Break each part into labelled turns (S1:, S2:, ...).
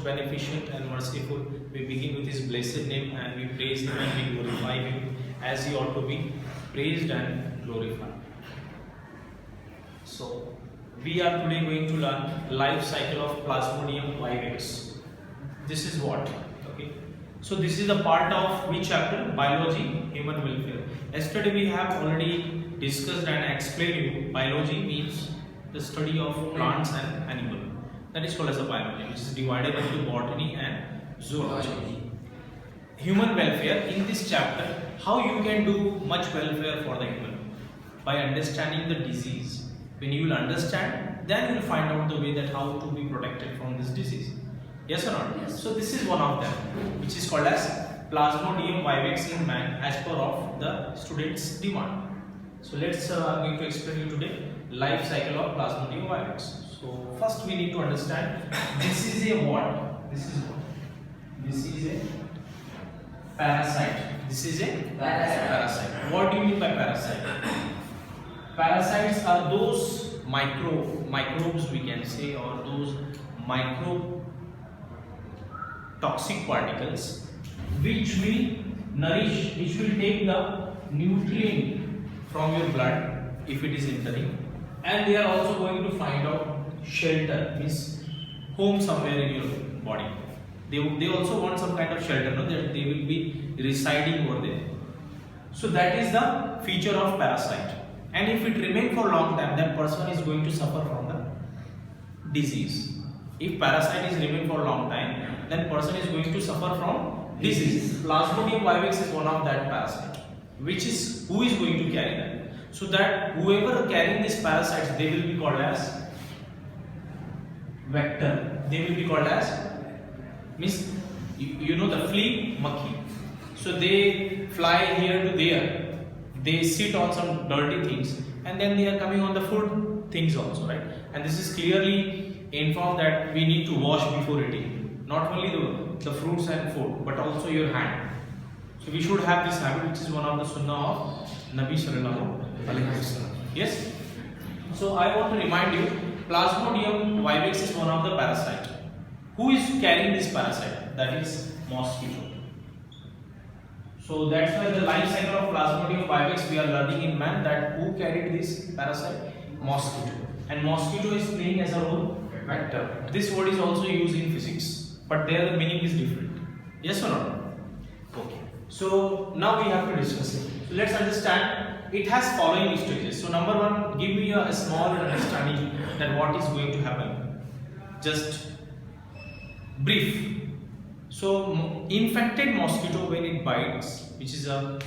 S1: beneficent and merciful. We begin with His blessed name and we praise Him and we glorify Him as He ought to be praised and glorified. So, we are today going to learn life cycle of Plasmodium vivax. This is what? Okay. So, this is the part of which chapter? Biology, human welfare. Yesterday we have already discussed and explained you. Biology means the study of plants and animals. That is called as a biology, which is divided into botany and zoology. Human welfare, in this chapter, how you can do much welfare for the human? By understanding the disease. When you will understand, then you will find out the way that how to be protected from this disease. Yes or not?
S2: Yes.
S1: So this is one of them, which is called as Plasmodium vivax in man as per of the student's demand. So let's going to explain you today life cycle of Plasmodium vivax. So first we need to understand this is a what? This is what? This is a parasite. This is a parasite. What do you mean by parasite? Parasites are those microbes we can say, or those micro toxic particles which will nourish, which will take the nutrient from your blood if it is entering, and they are also going to find out shelter, means home somewhere in your body. They also want some kind of shelter, no? That they will be residing over there. So that is the feature of parasite. And if it remains for a long time, that person is going to suffer from the disease. If parasite is remain for a long time, then person is going to suffer from disease. Plasmodium vivax is one of that parasite. Which is, who is going to carry that? So that whoever carrying these parasites, they will be called as vector. They will be called as, means you know the flea monkey. So they fly here to there. They sit on some dirty things and then they are coming on the food things also, right? And this is clearly informed that we need to wash before eating. Not only the fruits and food, but also your hand. So we should have this habit, which is one of the sunnah of Nabi Sallallahu Alaihi Wasallam. Yes? So I want to remind you, Plasmodium vivax is one of the parasite. Who is carrying this parasite? That is mosquito. So that's why the life cycle of Plasmodium vivax we are learning in man, that who carried this parasite? Mosquito. And mosquito is playing as a role vector. This word is also used in physics, but there the meaning is different. Yes or not? Okay. So now we have to discuss it. So let's understand. It has following stages. So number one, give me a small understanding that what is going to happen. Just brief. So infected mosquito, when it bites, which is a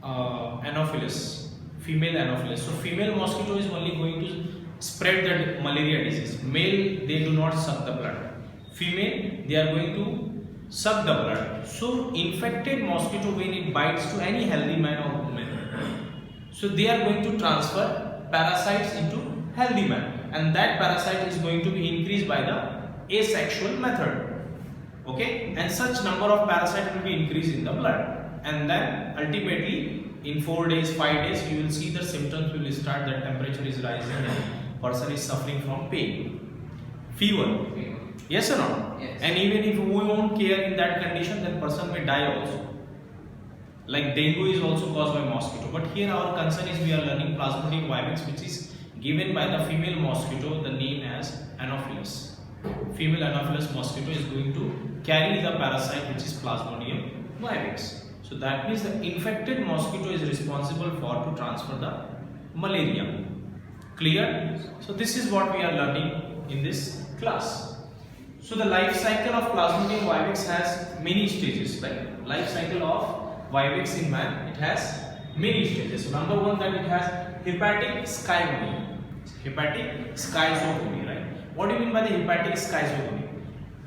S1: Anopheles, female Anopheles. So female mosquito is only going to spread the malaria disease. Male, they do not suck the blood. Female, they are going to suck the blood. So infected mosquito, when it bites to any healthy man or woman, so they are going to transfer parasites into healthy man, and that parasite is going to be increased by the asexual method. Okay, and such number of parasites will be increased in the blood, and then ultimately in 4 days, 5 days, you will see the symptoms will start. The temperature is rising and person is suffering from pain, fever. Yes or no?
S2: Yes.
S1: And even if we won't care in that condition, then person may die also. Like dengue is also caused by mosquito. But here our concern is we are learning Plasmodium vivax, which is given by the female mosquito, the name as Anopheles. Female Anopheles mosquito is going to carry the parasite, which is Plasmodium vivax. So that means the infected mosquito is responsible for to transfer the malaria. Clear? So this is what we are learning in this class. So the life cycle of Plasmodium vivax has many stages, right? Life cycle of vivax in man, it has many stages. So number one, that it has hepatic schizogony. Hepatic schizogony, right? What do you mean by the hepatic schizogony?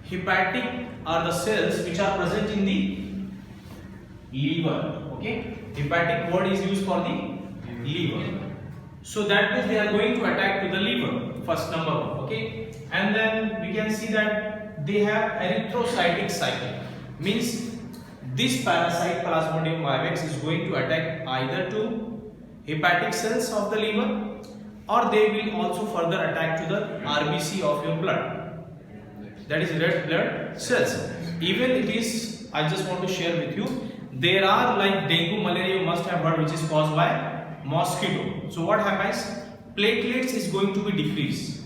S1: Hepatic are the cells which are present in the liver. Okay, hepatic word is used for the liver. So that means they are going to attack to the liver, first number one. Okay, and then we can see that they have erythrocytic cycle, means this parasite Plasmodium vivax is going to attack either to hepatic cells of the liver, or they will also further attack to the RBC of your blood. that is red blood cells. Even it is, I just want to share with you, there are like dengue, malaria you must have heard, which is caused by mosquito. So what happens? Platelets is going to be decreased.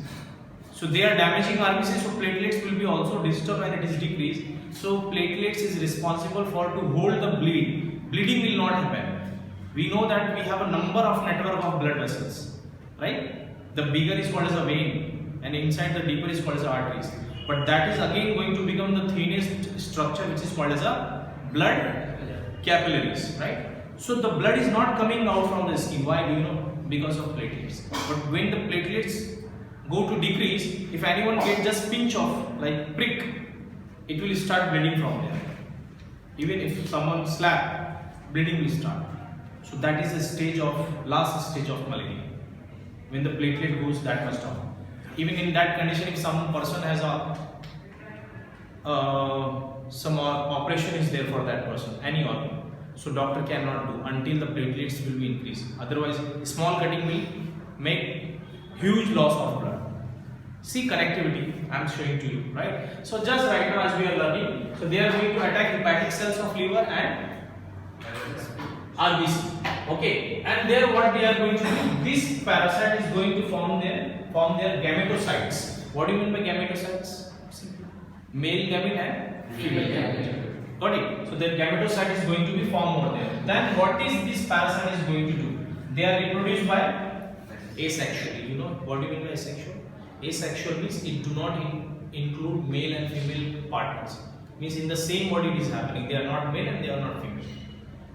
S1: So they are damaging RBC, so platelets will be also disturbed and it is decreased. So platelets is responsible for to hold the bleed. Bleeding will not happen. We know that we have a number of network of blood vessels, right? The bigger is called as a vein and inside the deeper is called as arteries. But that is again going to become the thinnest structure, which is called as a blood capillaries, right? So the blood is not coming out from the skin. Why do you know? Because of platelets. But when the platelets go to decrease, if anyone get just pinch of like prick, it will start bleeding from there. Even if someone slap, bleeding will start. So that is the stage of, last stage of malaria, when the platelet goes that much down. Even in that condition, if some person has a some operation is there for that person, any organ, so doctor cannot do until the platelets will be increased. Otherwise, small cutting will make huge loss of blood. See connectivity, I am showing to you, right? So just right now as we are learning, so they are going to attack hepatic cells of liver and RBC. Okay, and there what they are going to do, this parasite is going to form their gametocytes. What do you mean by gametocytes? Male gamete and female gamete. Got it? So their gametocyte is going to be formed over there. Then what is this parasite is going to do? They are reproduced by asexually. You know what do you mean by asexual? Asexual means it do not include male and female partners. Means in the same body it is happening. They are not male and they are not female.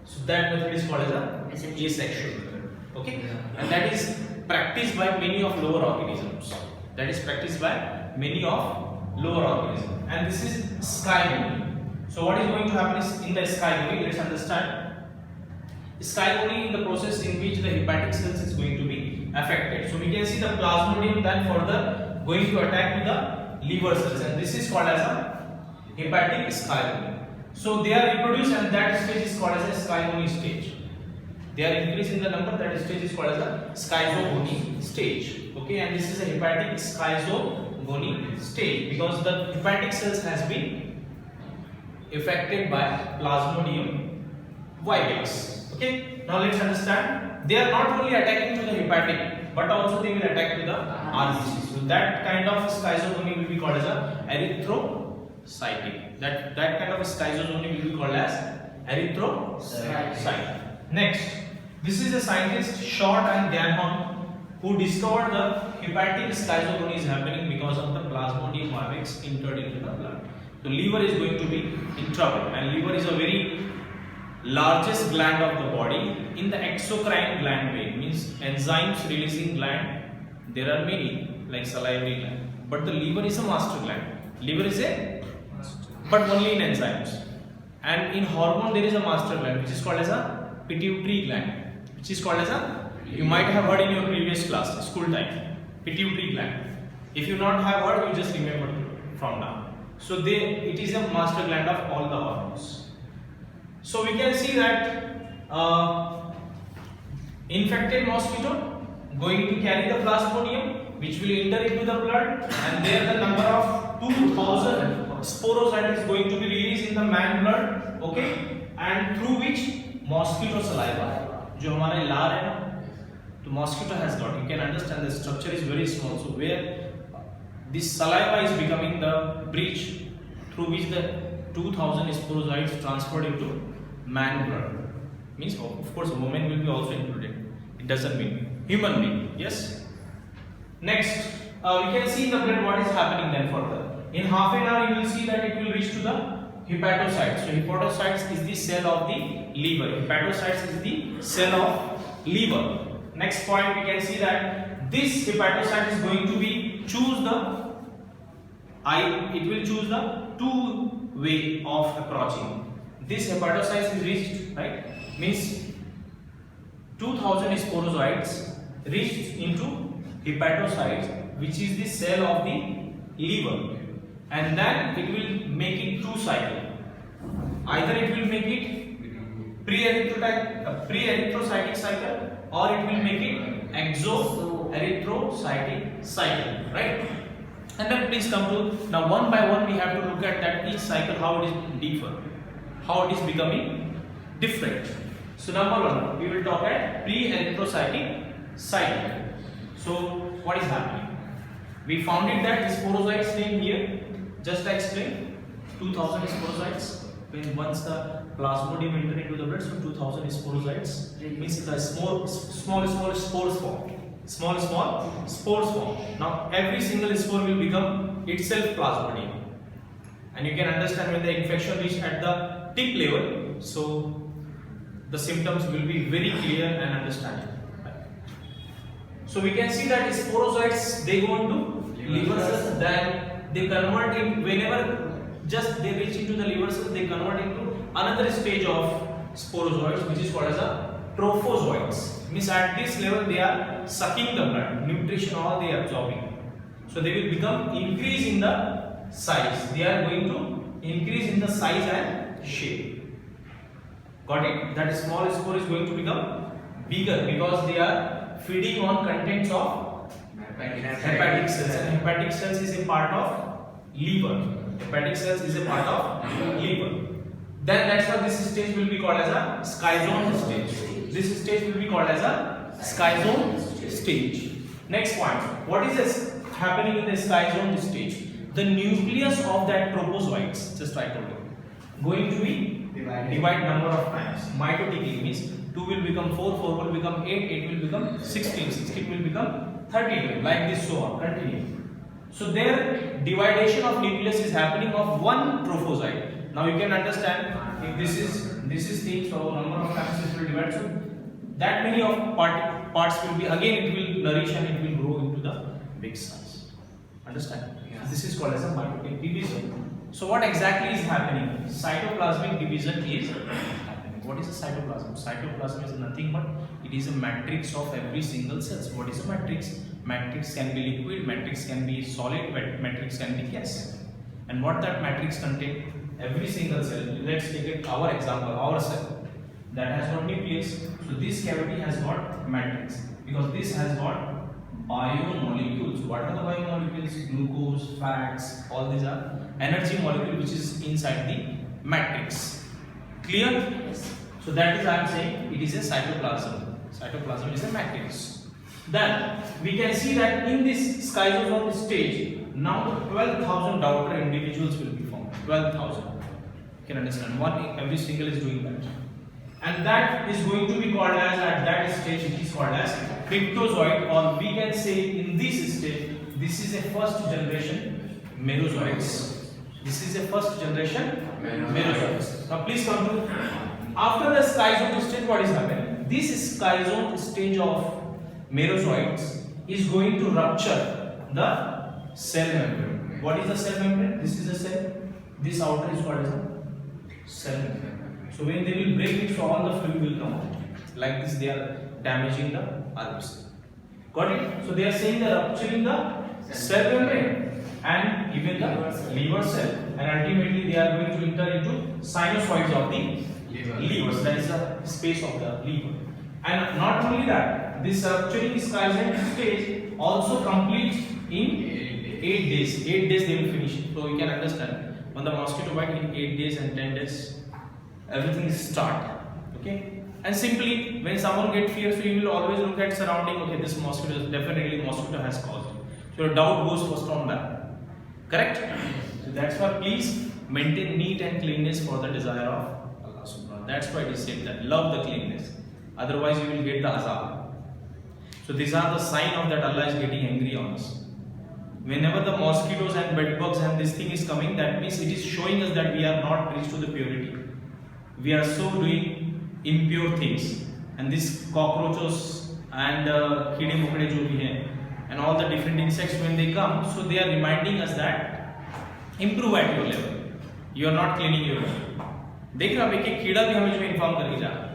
S1: So that method is called as a asexual method. Okay, and that is practiced by many of lower organisms. That is practiced by many of lower organisms. And this is skygony. So what is going to happen is in the skygony, let's understand. Skygony in the process in which the hepatic cells is going to be affected. So we can see the plasmodium then further going to attack with the liver cells, and this is called as a hepatic skygony. So they are reproduced and that stage is called as a skygony stage. They are increasing the number, that stage is called as a schizogony stage. Okay, and this is a hepatic schizogony stage because the hepatic cells has been affected by Plasmodium vivax. Okay, now let's understand. They are not only attacking to the hepatic, but also they will attack to the RBC. So that kind of schizogony will be called as a erythrocytic. That kind of a schizogony will be called as erythrocytic. Next, this is a scientist Short and Ganhorn who discovered the hepatic schizogony is happening because of the Plasmodium vivax entered into the blood. The liver is going to be in trouble, and liver is a very largest gland of the body. In the exocrine gland vein, means enzymes releasing gland, there are many like salivary gland, but the liver is a master gland. Liver is a but only in enzymes, and in hormone there is a master gland which is called as a pituitary gland, which is called as a, you might have heard in your previous class, school time, pituitary gland. If you not have heard, you just remember from now. So it is a master gland of all the hormones. So we can see that infected mosquito going to carry the Plasmodium, which will enter into the blood, and there the number of 2000 sporocytes is going to be released in the man blood. Okay, and through which mosquito saliva, जो हमारे लार है ना, तो mosquito has got. You can understand the structure is very small. So where this saliva is becoming the breach through which the 2000 sporocytes transferred into man blood. Means of course woman will be also included. It doesn't mean human being. Yes. Next, we can see in the blood what is happening then further. In half an hour you will see that it will reach to the hepatocytes. So hepatocytes is the cell of the liver. Hepatocytes is the cell of liver. Next point, we can see that this hepatocyte is going to be choose the it will choose the two way of approaching. This hepatocyte is reached, right? Means 2000 sporocytes reached into hepatocytes, which is the cell of the liver, and then it will make it two cycle. Either it will make it pre-erythrocytic cycle, or it will make it exo-erythrocytic cycle, right? And then please come to now one by one we have to look at that each cycle how it is differ, how it is becoming different. So number one we will talk at pre-erythrocytic cycle. So what is happening? We found it that sporozoites came here. Just I explained 2000 sporozoites. When once the plasmodium enter into the blood, so 2000 sporozoites means the small spores form. Small spores form. Now every single spore will become itself plasmodium, and you can understand when the infection reach at the tip level, so the symptoms will be very clear and understandable. So we can see that sporozoites they go into liver cells, then they convert in whenever just they reach into the liver cells, they convert into another stage of sporozoites which is called as a trophozoites. Means at this level they are sucking the blood, nutrition all they are absorbing. So they will become increase in the size. They are going to increase in the size and shape. Got it? That small spore is going to become bigger because they are feeding on contents of hepatic cells, and hepatic cells is a part of liver. Hepatic cells is a part of liver. Then that's why this stage will be called as a schizone stage. This stage will be called as a schizone stage. Next point. What is this happening in the schizone stage? The nucleus of that trophozoites, just I told you, going to be divide number of times. Mitotically means 2 will become 4, 4 will become 8, 8 will become 16, 16 will become 32, like this so on, continue. So their dividation of nucleus is happening of one trophozoite. Now you can understand if this is thing, so number of times it will divide, so that many of parts will be, again it will nourish and it will grow into the big size. Understand? Yeah. This is called as a mitotic division. So what exactly is happening? Cytoplasmic division is happening. What is a cytoplasm? Cytoplasm is nothing but it is a matrix of every single cells. What is a matrix? Matrix can be liquid, matrix can be solid, matrix can be gas. And what that matrix contain? Every single cell. Let's take it our example, our cell that has got nucleus. So this cavity has got matrix because this has got biomolecules. What are the biomolecules? Glucose, fats, all these are energy molecule which is inside the matrix. Clear? Yes. So that is I am saying it is a cytoplasm. Cytoplasm is a matrix. Then we can see that in this schizosome stage, now 12,000 daughter individuals will be formed. 12,000. You can understand. One every single is doing that. And that is going to be called as, at that stage it is called as cryptozoite, or we can say in this stage this is a first generation merozoites. This is a first generation merozoites. Now please come to after the schizone stage, what is happening? This schizone stage of merozoites is going to rupture the cell membrane. What is the cell membrane? This is a cell. This outer is called as a cell membrane. So when they will break it, so all the fluid will come out. Like this, they are damaging the RBC. Got it? So they are saying they are rupturing the cell membrane and even the liver cell, and ultimately they are going to enter into sinusoids of the liver. That is the space of the liver. And not only that, this rupturing schizone stage also completes in 8 days. 8 days they will finish it. So you can understand when the mosquito bite in 8 days and 10 days, everything is start. Okay. And simply when someone get fear, so you will always look at surrounding. Okay, this mosquito is definitely mosquito has caused it. So your doubt goes first on that. Correct? So that's why please maintain neat and cleanness for the desire of Allah Subhanahu. That's why it is said that love the cleanness. Otherwise you will get the azab. So these are the sign of that Allah is getting angry on us. Whenever the mosquitoes and bed bugs and this thing is coming, that means it is showing us that we are not reached to the purity. We are so doing impure things, and these cockroaches and kide mukde jo bhi hain, and all the different insects when they come, so they are reminding us that improve at your level. You are not cleaning your level. देख रहे हो एक कीड़ा भी हमें जो inform करके जा रहा है,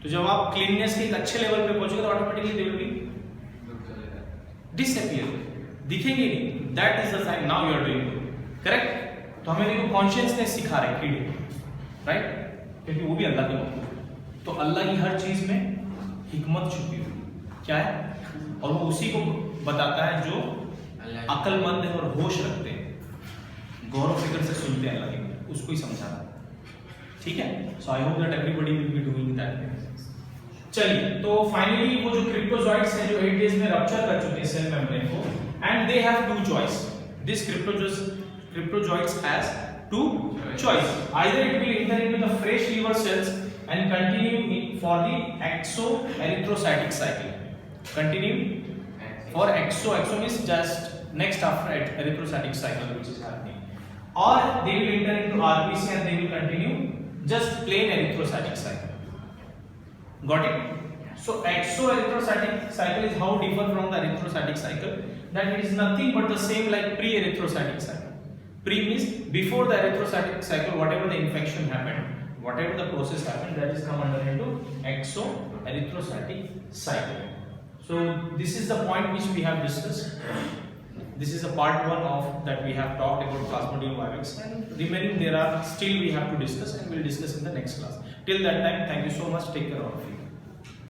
S1: तो जब आप क्लीननेस के एक अच्छे लेवल पे पहुंचोगे तो automatically they will be disappear, दिखेंगे नहीं. That is the sign now you are doing good. Correct? तो हमें देखो कॉन्शियसनेस सिखा रहे कीड़े, राइट? क्योंकि वो भी अल्लाह के मखलूक. तो अल्लाह की हर चीज में हिकमत छुपी हुई क्या है, और वो उसी को बताता है जो अक्लमंद है और होश रखते हैं, गौर फिक्र से सुनते हैं अल्लाह की, उसको ही समझाना। ठीक है, so I hope that everybody will be doing that. चलिए, तो फाइनली वो जो क्रिप्टोजॉइट्स हैं जो 8 डेज में रप्चर कर चुके हैं सेल मेम्ब्रेन को, and they have two choice, this cryptozoites has two choice, either it will enter into the fresh liver cells and continue for the exo-erythrocytic cycle. Continue for exo means just next after erythrocytic cycle which is happening, or they will enter into RBC and they will continue just plain erythrocytic cycle. Got it? So exo-erythrocytic cycle is how differ from the erythrocytic cycle, that it is nothing but the same like pre-erythrocytic cycle. Pre means before the erythrocytic cycle, whatever the infection happened, whatever the process happened, that is come under into exo-erythrocytic cycle. So this is the point which we have discussed. This is a part 1 of that we have talked about Plasmodium vivax, and remaining there are still we have to discuss, and we'll discuss in the next class. Till that time, thank you so much. Take care of you.